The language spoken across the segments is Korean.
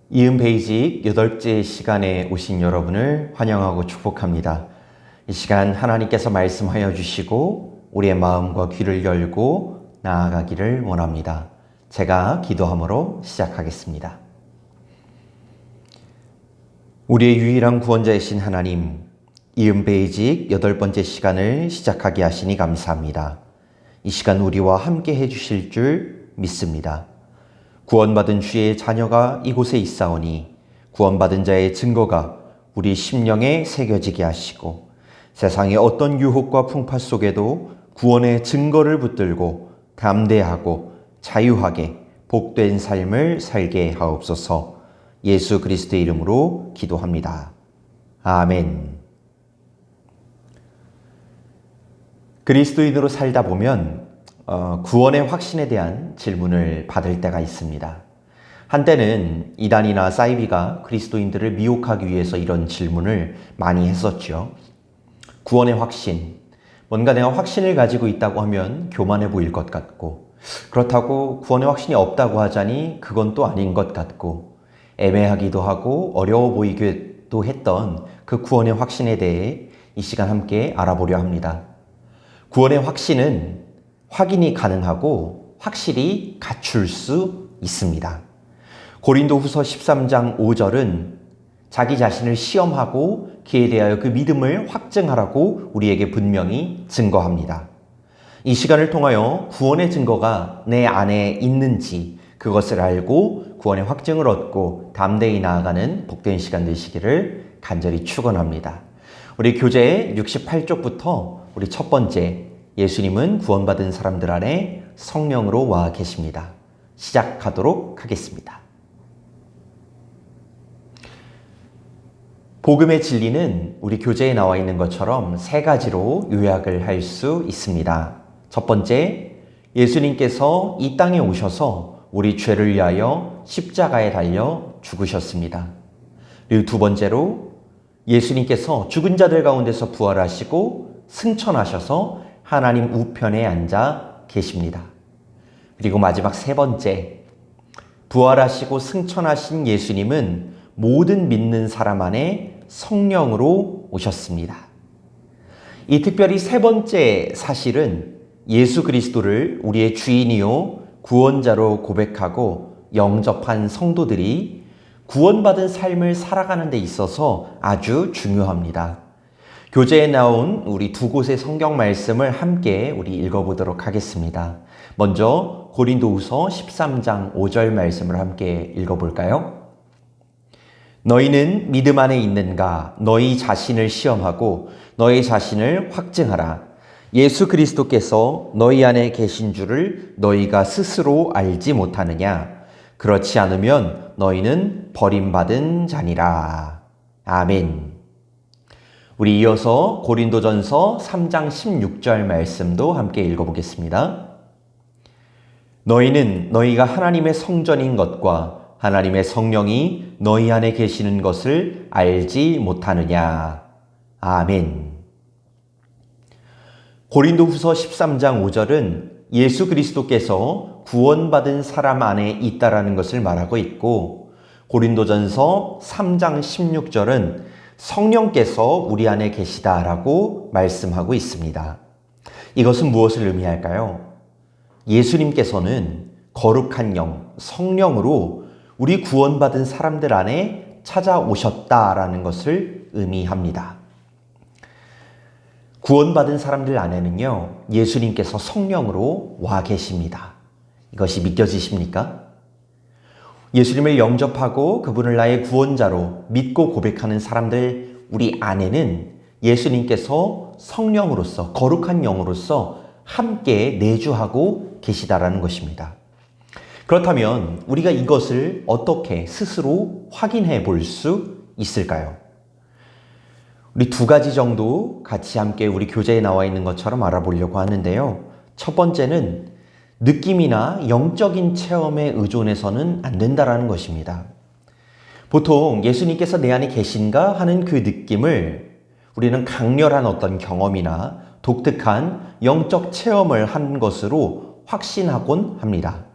이은 베이직 8째 시간에 오신 여러분을 환영하고 축복합니다. 이 시간 하나님께서 말씀하여 주시고 우리의 마음과 귀를 열고 나아가기를 원합니다. 제가 기도함으로 시작하겠습니다. 우리의 유일한 구원자이신 하나님, 이은 베이직 8번째 시간을 시작하게 하시니 감사합니다. 이 시간 우리와 함께 해주실 줄 믿습니다. 구원받은 주의 자녀가 이곳에 있사오니 구원받은 자의 증거가 우리 심령에 새겨지게 하시고 세상의 어떤 유혹과 풍파 속에도 구원의 증거를 붙들고 담대하고 자유하게 복된 삶을 살게 하옵소서. 예수 그리스도의 이름으로 기도합니다. 아멘. 그리스도인으로 살다 보면 구원의 확신에 대한 질문을 받을 때가 있습니다. 한때는 이단이나 사이비가 그리스도인들을 미혹하기 위해서 이런 질문을 많이 했었죠. 구원의 확신, 뭔가 내가 확신을 가지고 있다고 하면 교만해 보일 것 같고, 그렇다고 구원의 확신이 없다고 하자니 그건 또 아닌 것 같고, 애매하기도 하고 어려워 보이기도 했던 그 구원의 확신에 대해 이 시간 함께 알아보려 합니다. 구원의 확신은 확인이 가능하고 확실히 갖출 수 있습니다. 고린도후서 13장 5절은 자기 자신을 시험하고 그에 대하여 그 믿음을 확증하라고 우리에게 분명히 증거합니다. 이 시간을 통하여 구원의 증거가 내 안에 있는지 그것을 알고 구원의 확증을 얻고 담대히 나아가는 복된 시간 되시기를 간절히 축원합니다. 우리 교재 68쪽부터 우리 첫 번째, 예수님은 구원받은 사람들 안에 성령으로 와 계십니다. 시작하도록 하겠습니다. 복음의 진리는 우리 교재에 나와 있는 것처럼 세 가지로 요약을 할 수 있습니다. 첫 번째, 예수님께서 이 땅에 오셔서 우리 죄를 위하여 십자가에 달려 죽으셨습니다. 그리고 두 번째로, 예수님께서 죽은 자들 가운데서 부활하시고 승천하셔서 하나님 우편에 앉아 계십니다. 그리고 마지막 세 번째, 부활하시고 승천하신 예수님은 모든 믿는 사람 안에 성령으로 오셨습니다. 이 특별히 세 번째 사실은 예수 그리스도를 우리의 주인이요 구원자로 고백하고 영접한 성도들이 구원받은 삶을 살아가는 데 있어서 아주 중요합니다. 교재에 나온 우리 두 곳의 성경 말씀을 함께 우리 읽어보도록 하겠습니다. 먼저 고린도후서 13장 5절 말씀을 함께 읽어볼까요? 너희는 믿음 안에 있는가? 너희 자신을 시험하고 너희 자신을 확증하라. 예수 그리스도께서 너희 안에 계신 줄을 너희가 스스로 알지 못하느냐? 그렇지 않으면 너희는 버림받은 자니라. 아멘. 우리 이어서 고린도전서 3장 16절 말씀도 함께 읽어보겠습니다. 너희는 너희가 하나님의 성전인 것과 하나님의 성령이 너희 안에 계시는 것을 알지 못하느냐. 아멘. 고린도후서 13장 5절은 예수 그리스도께서 구원받은 사람 안에 있다라는 것을 말하고 있고, 고린도전서 3장 16절은 성령께서 우리 안에 계시다라고 말씀하고 있습니다. 이것은 무엇을 의미할까요? 예수님께서는 거룩한 영, 성령으로 우리 구원받은 사람들 안에 찾아오셨다라는 것을 의미합니다. 구원받은 사람들 안에는요, 예수님께서 성령으로 와 계십니다. 이것이 믿겨지십니까? 예수님을 영접하고 그분을 나의 구원자로 믿고 고백하는 사람들 우리 안에는 예수님께서 성령으로서 거룩한 영으로서 함께 내주하고 계시다라는 것입니다. 그렇다면 우리가 이것을 어떻게 스스로 확인해 볼 수 있을까요? 우리 두 가지 정도 같이 함께 우리 교재에 나와 있는 것처럼 알아보려고 하는데요. 첫 번째는 느낌이나 영적인 체험에 의존해서는 안 된다라는 것입니다. 보통 예수님께서 내 안에 계신가 하는 그 느낌을 우리는 강렬한 어떤 경험이나 독특한 영적 체험을 한 것으로 확신하곤 합니다.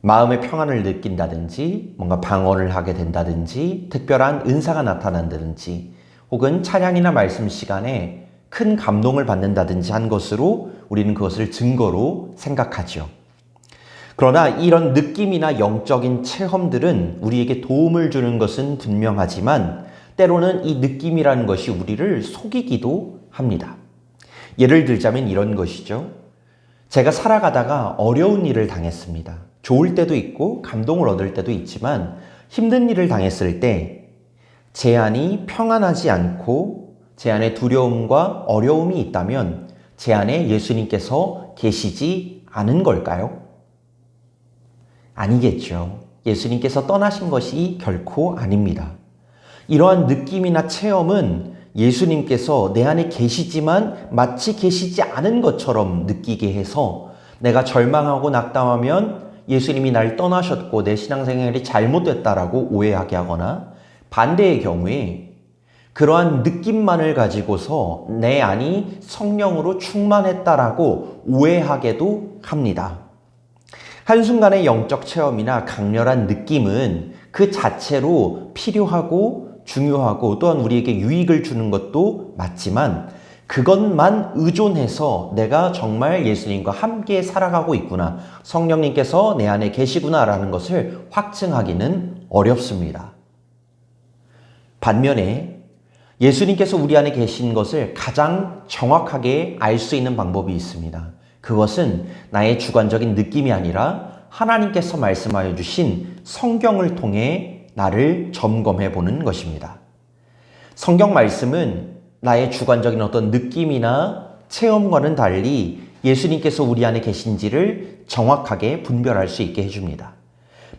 마음의 평안을 느낀다든지 뭔가 방언을 하게 된다든지 특별한 은사가 나타난다든지 혹은 찬양이나 말씀 시간에 큰 감동을 받는다든지 한 것으로 우리는 그것을 증거로 생각하죠. 그러나 이런 느낌이나 영적인 체험들은 우리에게 도움을 주는 것은 분명하지만 때로는 이 느낌이라는 것이 우리를 속이기도 합니다. 예를 들자면 이런 것이죠. 제가 살아가다가 어려운 일을 당했습니다. 좋을 때도 있고 감동을 얻을 때도 있지만 힘든 일을 당했을 때 제 안이 평안하지 않고 제 안에 두려움과 어려움이 있다면 제 안에 예수님께서 계시지 않은 걸까요? 아니겠죠. 예수님께서 떠나신 것이 결코 아닙니다. 이러한 느낌이나 체험은 예수님께서 내 안에 계시지만 마치 계시지 않은 것처럼 느끼게 해서 내가 절망하고 낙담하면 예수님이 날 떠나셨고 내 신앙생활이 잘못됐다라고 오해하게 하거나 반대의 경우에 그러한 느낌만을 가지고서 내 안이 성령으로 충만했다라고 오해하게도 합니다. 한순간의 영적 체험이나 강렬한 느낌은 그 자체로 필요하고 중요하고 또한 우리에게 유익을 주는 것도 맞지만 그것만 의존해서 내가 정말 예수님과 함께 살아가고 있구나, 성령님께서 내 안에 계시구나라는 것을 확증하기는 어렵습니다. 반면에 예수님께서 우리 안에 계신 것을 가장 정확하게 알 수 있는 방법이 있습니다. 그것은 나의 주관적인 느낌이 아니라 하나님께서 말씀하여 주신 성경을 통해 나를 점검해 보는 것입니다. 성경 말씀은 나의 주관적인 어떤 느낌이나 체험과는 달리 예수님께서 우리 안에 계신지를 정확하게 분별할 수 있게 해줍니다.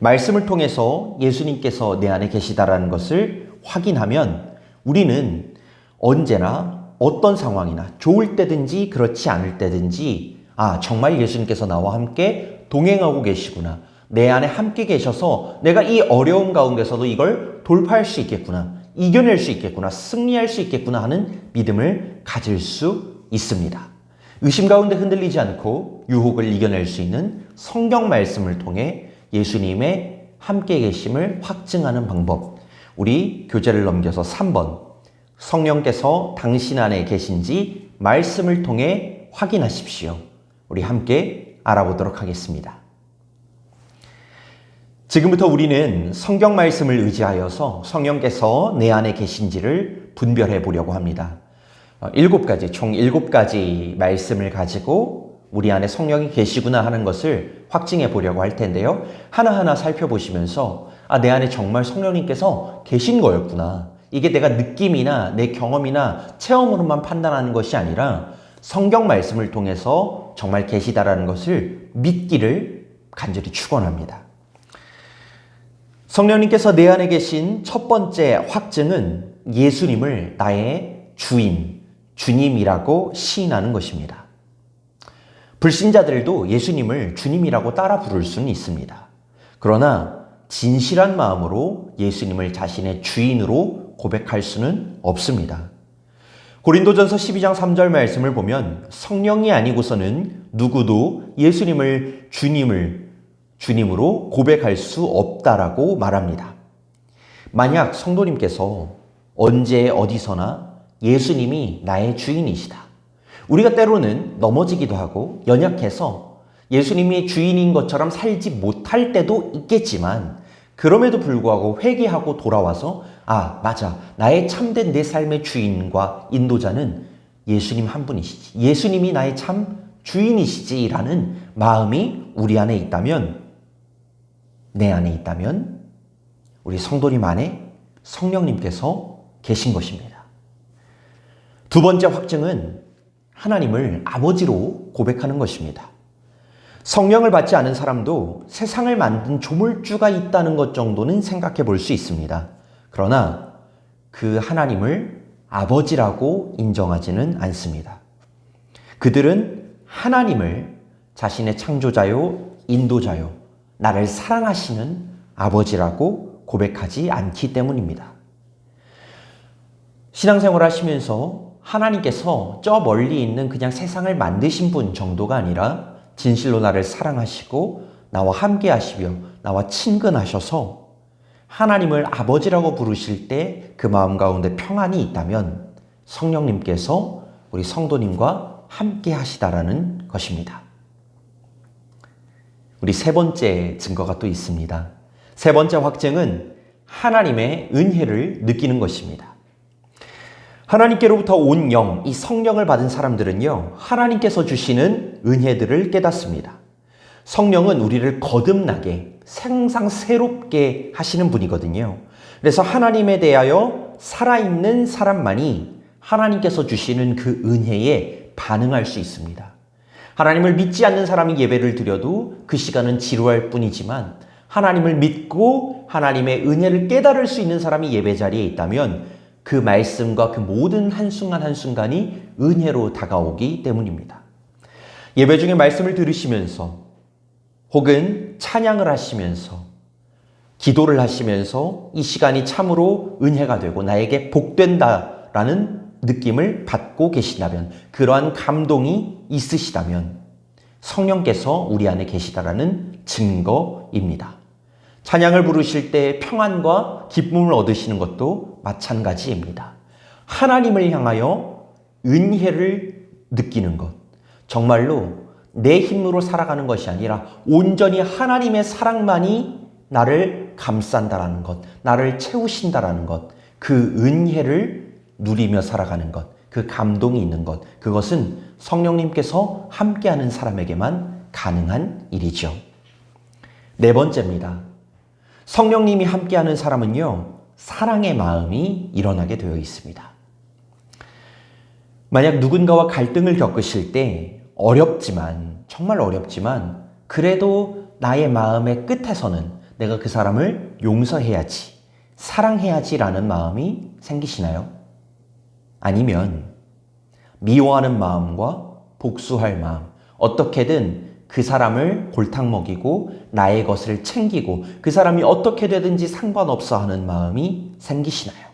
말씀을 통해서 예수님께서 내 안에 계시다라는 것을 확인하면 우리는 언제나 어떤 상황이나 좋을 때든지 그렇지 않을 때든지 정말 예수님께서 나와 함께 동행하고 계시구나, 내 안에 함께 계셔서 내가 이 어려움 가운데서도 이걸 돌파할 수 있겠구나, 이겨낼 수 있겠구나, 승리할 수 있겠구나 하는 믿음을 가질 수 있습니다. 의심 가운데 흔들리지 않고 유혹을 이겨낼 수 있는 성경 말씀을 통해 예수님의 함께 계심을 확증하는 방법, 우리 교재를 넘겨서 3번, 성령께서 당신 안에 계신지 말씀을 통해 확인하십시오. 우리 함께 알아보도록 하겠습니다. 지금부터 우리는 성경 말씀을 의지하여서 성령께서 내 안에 계신지를 분별해 보려고 합니다. 총 7가지 말씀을 가지고 우리 안에 성령이 계시구나 하는 것을 확증해 보려고 할 텐데요. 하나하나 살펴보시면서 내 안에 정말 성령님께서 계신 거였구나, 이게 내가 느낌이나 내 경험이나 체험으로만 판단하는 것이 아니라 성경 말씀을 통해서 정말 계시다라는 것을 믿기를 간절히 축원합니다. 성령님께서 내 안에 계신 첫 번째 확증은 예수님을 나의 주인, 주님이라고 시인하는 것입니다. 불신자들도 예수님을 주님이라고 따라 부를 수는 있습니다. 그러나 진실한 마음으로 예수님을 자신의 주인으로 고백할 수는 없습니다. 고린도전서 12장 3절 말씀을 보면 성령이 아니고서는 누구도 예수님을 주님으로 고백할 수 없다라고 말합니다. 만약 성도님께서 언제 어디서나 예수님이 나의 주인이시다, 우리가 때로는 넘어지기도 하고 연약해서 예수님이 주인인 것처럼 살지 못할 때도 있겠지만 그럼에도 불구하고 회개하고 돌아와서 맞아, 나의 참된 내 삶의 주인과 인도자는 예수님 한 분이시지, 예수님이 나의 참 주인이시지 라는 마음이 우리 안에 있다면, 내 안에 있다면 우리 성도님 안에 성령님께서 계신 것입니다. 두 번째 확증은 하나님을 아버지로 고백하는 것입니다. 성령을 받지 않은 사람도 세상을 만든 조물주가 있다는 것 정도는 생각해 볼 수 있습니다. 그러나 그 하나님을 아버지라고 인정하지는 않습니다. 그들은 하나님을 자신의 창조자요, 인도자요, 나를 사랑하시는 아버지라고 고백하지 않기 때문입니다. 신앙생활 하시면서 하나님께서 저 멀리 있는 그냥 세상을 만드신 분 정도가 아니라 진실로 나를 사랑하시고 나와 함께 하시며 나와 친근하셔서 하나님을 아버지라고 부르실 때 그 마음 가운데 평안이 있다면 성령님께서 우리 성도님과 함께 하시다라는 것입니다. 우리 세 번째 증거가 또 있습니다. 세 번째 확증은 하나님의 은혜를 느끼는 것입니다. 하나님께로부터 온 영, 이 성령을 받은 사람들은요, 하나님께서 주시는 은혜들을 깨닫습니다. 성령은 우리를 거듭나게 생상 새롭게 하시는 분이거든요. 그래서 하나님에 대하여 살아있는 사람만이 하나님께서 주시는 그 은혜에 반응할 수 있습니다. 하나님을 믿지 않는 사람이 예배를 드려도 그 시간은 지루할 뿐이지만 하나님을 믿고 하나님의 은혜를 깨달을 수 있는 사람이 예배 자리에 있다면 그 말씀과 그 모든 한순간 한순간이 은혜로 다가오기 때문입니다. 예배 중에 말씀을 들으시면서 혹은 찬양을 하시면서 기도를 하시면서 이 시간이 참으로 은혜가 되고 나에게 복된다라는 느낌을 받고 계시다면, 그러한 감동이 있으시다면 성령께서 우리 안에 계시다라는 증거입니다. 찬양을 부르실 때 평안과 기쁨을 얻으시는 것도 마찬가지입니다. 하나님을 향하여 은혜를 느끼는 것, 정말로 내 힘으로 살아가는 것이 아니라 온전히 하나님의 사랑만이 나를 감싼다라는 것, 나를 채우신다라는 것, 그 은혜를 누리며 살아가는 것, 그 감동이 있는 것, 그것은 성령님께서 함께하는 사람에게만 가능한 일이죠. 네 번째입니다. 성령님이 함께하는 사람은요, 사랑의 마음이 일어나게 되어 있습니다. 만약 누군가와 갈등을 겪으실 때 어렵지만, 정말 어렵지만 그래도 나의 마음의 끝에서는 내가 그 사람을 용서해야지, 사랑해야지라는 마음이 생기시나요? 아니면 미워하는 마음과 복수할 마음, 어떻게든 그 사람을 골탕 먹이고 나의 것을 챙기고 그 사람이 어떻게 되든지 상관없어 하는 마음이 생기시나요?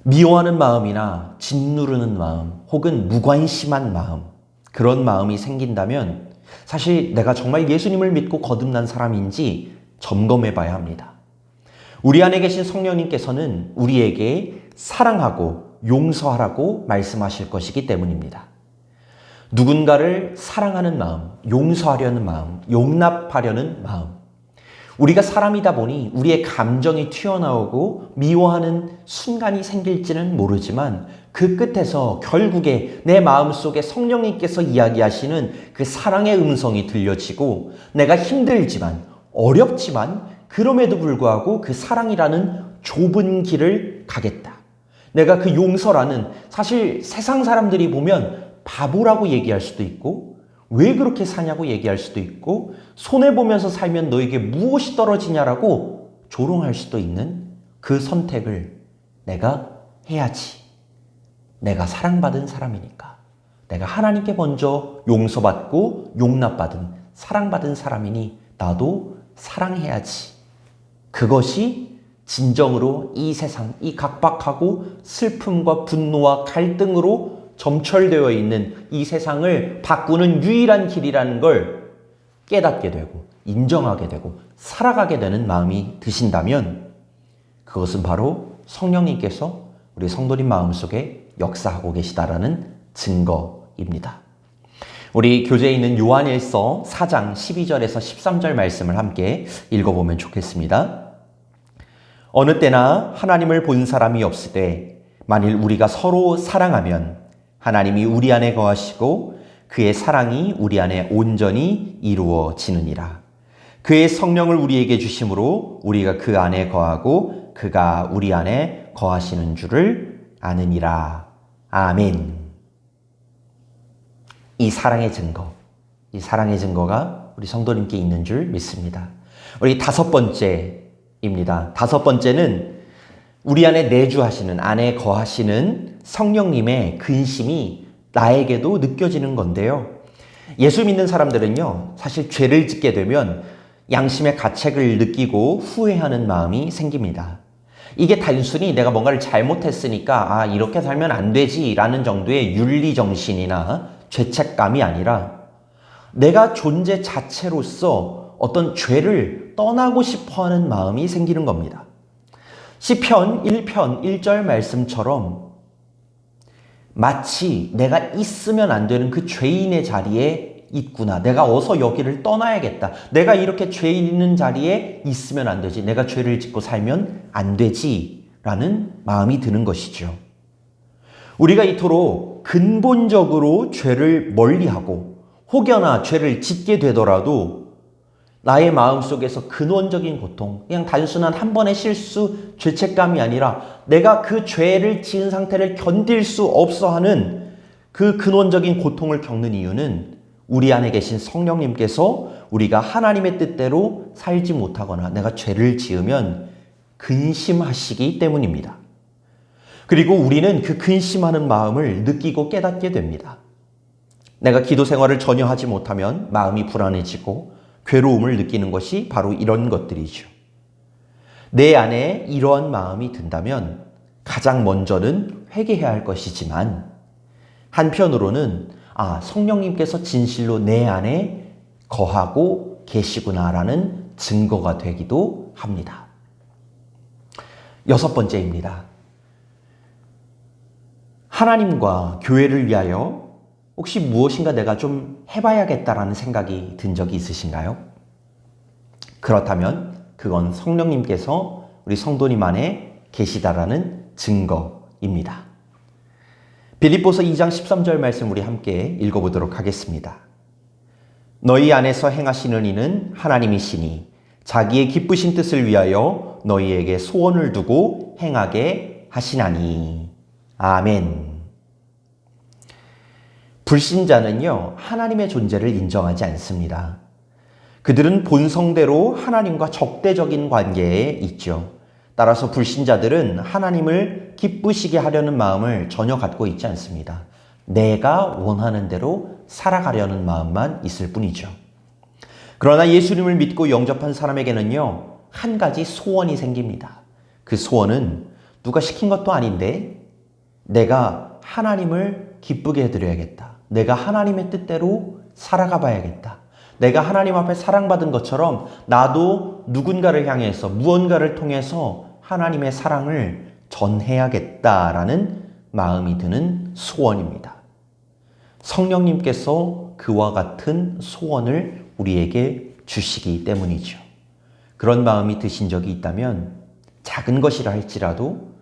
미워하는 마음이나 짓누르는 마음 혹은 무관심한 마음, 그런 마음이 생긴다면 사실 내가 정말 예수님을 믿고 거듭난 사람인지 점검해 봐야 합니다. 우리 안에 계신 성령님께서는 우리에게 사랑하고 용서하라고 말씀하실 것이기 때문입니다. 누군가를 사랑하는 마음, 용서하려는 마음, 용납하려는 마음. 우리가 사람이다 보니 우리의 감정이 튀어나오고 미워하는 순간이 생길지는 모르지만 그 끝에서 결국에 내 마음속에 성령님께서 이야기하시는 그 사랑의 음성이 들려지고 내가 힘들지만 어렵지만 그럼에도 불구하고 그 사랑이라는 좁은 길을 가겠다. 내가 그 용서라는, 사실 세상 사람들이 보면 바보라고 얘기할 수도 있고 왜 그렇게 사냐고 얘기할 수도 있고 손해보면서 살면 너에게 무엇이 떨어지냐라고 조롱할 수도 있는 그 선택을 내가 해야지. 내가 사랑받은 사람이니까. 내가 하나님께 먼저 용서받고 용납받은, 사랑받은 사람이니 나도 사랑해야지. 그것이 진정으로 이 세상, 이 각박하고 슬픔과 분노와 갈등으로 점철되어 있는 이 세상을 바꾸는 유일한 길이라는 걸 깨닫게 되고 인정하게 되고 살아가게 되는 마음이 드신다면 그것은 바로 성령님께서 우리 성도님 마음속에 역사하고 계시다라는 증거입니다. 우리 교재에 있는 요한일서 4장 12절에서 13절 말씀을 함께 읽어보면 좋겠습니다. 어느 때나 하나님을 본 사람이 없으되 만일 우리가 서로 사랑하면 하나님이 우리 안에 거하시고 그의 사랑이 우리 안에 온전히 이루어지느니라. 그의 성령을 우리에게 주심으로 우리가 그 안에 거하고 그가 우리 안에 거하시는 줄을 아느니라. 아멘. 이 사랑의 증거가 우리 성도님께 있는 줄 믿습니다. 우리 다섯 번째입니다. 다섯 번째는 우리 안에 내주하시는, 안에 거하시는 성령님의 근심이 나에게도 느껴지는 건데요. 예수 믿는 사람들은요, 사실 죄를 짓게 되면 양심의 가책을 느끼고 후회하는 마음이 생깁니다. 이게 단순히 내가 뭔가를 잘못했으니까 이렇게 살면 안 되지 라는 정도의 윤리정신이나 죄책감이 아니라 내가 존재 자체로서 어떤 죄를 떠나고 싶어 하는 마음이 생기는 겁니다. 시편 1편 1절 말씀처럼 마치 내가 있으면 안 되는 그 죄인의 자리에 있구나. 내가 어서 여기를 떠나야겠다. 내가 이렇게 죄 있는 자리에 있으면 안 되지. 내가 죄를 짓고 살면 안 되지. 라는 마음이 드는 것이죠. 우리가 이토록 근본적으로 죄를 멀리하고 혹여나 죄를 짓게 되더라도 나의 마음속에서 근원적인 고통, 그냥 단순한 한 번의 실수, 죄책감이 아니라 내가 그 죄를 지은 상태를 견딜 수 없어 하는 그 근원적인 고통을 겪는 이유는 우리 안에 계신 성령님께서 우리가 하나님의 뜻대로 살지 못하거나 내가 죄를 지으면 근심하시기 때문입니다. 그리고 우리는 그 근심하는 마음을 느끼고 깨닫게 됩니다. 내가 기도 생활을 전혀 하지 못하면 마음이 불안해지고 괴로움을 느끼는 것이 바로 이런 것들이죠. 내 안에 이러한 마음이 든다면 가장 먼저는 회개해야 할 것이지만 한편으로는 성령님께서 진실로 내 안에 거하고 계시구나라는 증거가 되기도 합니다. 6번째입니다. 하나님과 교회를 위하여 혹시 무엇인가 내가 좀 해봐야겠다라는 생각이 든 적이 있으신가요? 그렇다면 그건 성령님께서 우리 성도님 안에 계시다라는 증거입니다. 빌립보서 2장 13절 말씀 우리 함께 읽어보도록 하겠습니다. 너희 안에서 행하시는 이는 하나님이시니 자기의 기쁘신 뜻을 위하여 너희에게 소원을 두고 행하게 하시나니. 아멘. 불신자는요, 하나님의 존재를 인정하지 않습니다. 그들은 본성대로 하나님과 적대적인 관계에 있죠. 따라서 불신자들은 하나님을 기쁘시게 하려는 마음을 전혀 갖고 있지 않습니다. 내가 원하는 대로 살아가려는 마음만 있을 뿐이죠. 그러나 예수님을 믿고 영접한 사람에게는요, 한 가지 소원이 생깁니다. 그 소원은 누가 시킨 것도 아닌데 내가 하나님을 기쁘게 해드려야겠다. 내가 하나님의 뜻대로 살아가 봐야겠다. 내가 하나님 앞에 사랑받은 것처럼 나도 누군가를 향해서 무언가를 통해서 하나님의 사랑을 전해야겠다라는 마음이 드는 소원입니다. 성령님께서 그와 같은 소원을 우리에게 주시기 때문이죠. 그런 마음이 드신 적이 있다면 작은 것이라 할지라도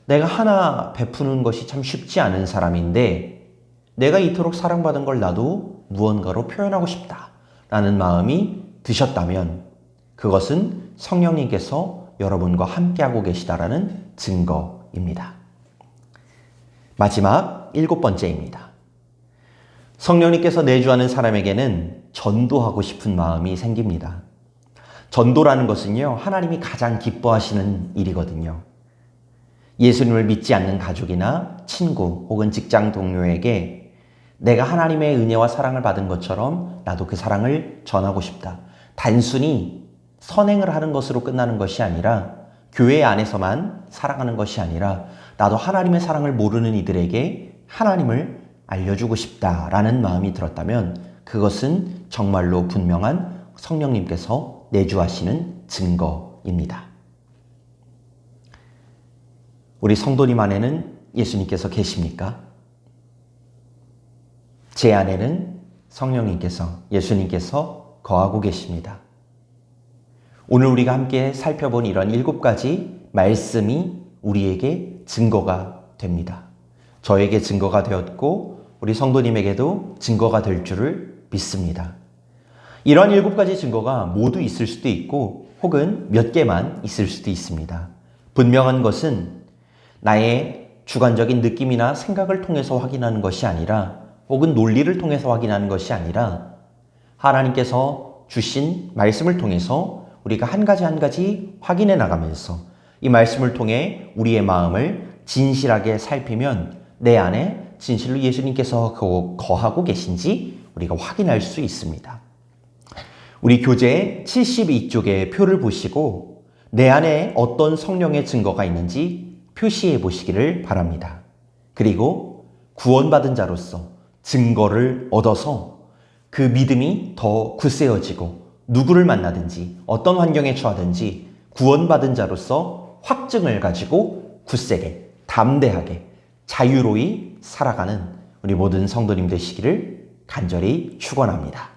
내가 하나 베푸는 것이 참 쉽지 않은 사람인데 내가 이토록 사랑받은 걸 나도 무언가로 표현하고 싶다라는 마음이 드셨다면 그것은 성령님께서 여러분과 함께하고 계시다라는 증거입니다. 마지막 7번째입니다. 성령님께서 내주하는 사람에게는 전도하고 싶은 마음이 생깁니다. 전도라는 것은요, 하나님이 가장 기뻐하시는 일이거든요. 예수님을 믿지 않는 가족이나 친구 혹은 직장 동료에게 내가 하나님의 은혜와 사랑을 받은 것처럼 나도 그 사랑을 전하고 싶다. 단순히 선행을 하는 것으로 끝나는 것이 아니라 교회 안에서만 살아가는 것이 아니라 나도 하나님의 사랑을 모르는 이들에게 하나님을 알려주고 싶다라는 마음이 들었다면 그것은 정말로 분명한 성령님께서 내주하시는 증거입니다. 우리 성도님 안에는 예수님께서 계십니까? 제 안에는 성령님께서, 예수님께서 거하고 계십니다. 오늘 우리가 함께 살펴본 이런 7가지 말씀이 우리에게 증거가 됩니다. 저에게 증거가 되었고 우리 성도님에게도 증거가 될 줄을 믿습니다. 이런 7가지 증거가 모두 있을 수도 있고 혹은 몇 개만 있을 수도 있습니다. 분명한 것은 나의 주관적인 느낌이나 생각을 통해서 확인하는 것이 아니라 혹은 논리를 통해서 확인하는 것이 아니라 하나님께서 주신 말씀을 통해서 우리가 한 가지 한 가지 확인해 나가면서 이 말씀을 통해 우리의 마음을 진실하게 살피면 내 안에 진실로 예수님께서 거하고 계신지 우리가 확인할 수 있습니다. 우리 교재 72쪽의 표를 보시고 내 안에 어떤 성령의 증거가 있는지 표시해 보시기를 바랍니다. 그리고 구원받은 자로서 증거를 얻어서 그 믿음이 더 굳세어지고 누구를 만나든지 어떤 환경에 처하든지 구원받은 자로서 확증을 가지고 굳세게, 담대하게, 자유로이 살아가는 우리 모든 성도님 되시기를 간절히 축원합니다.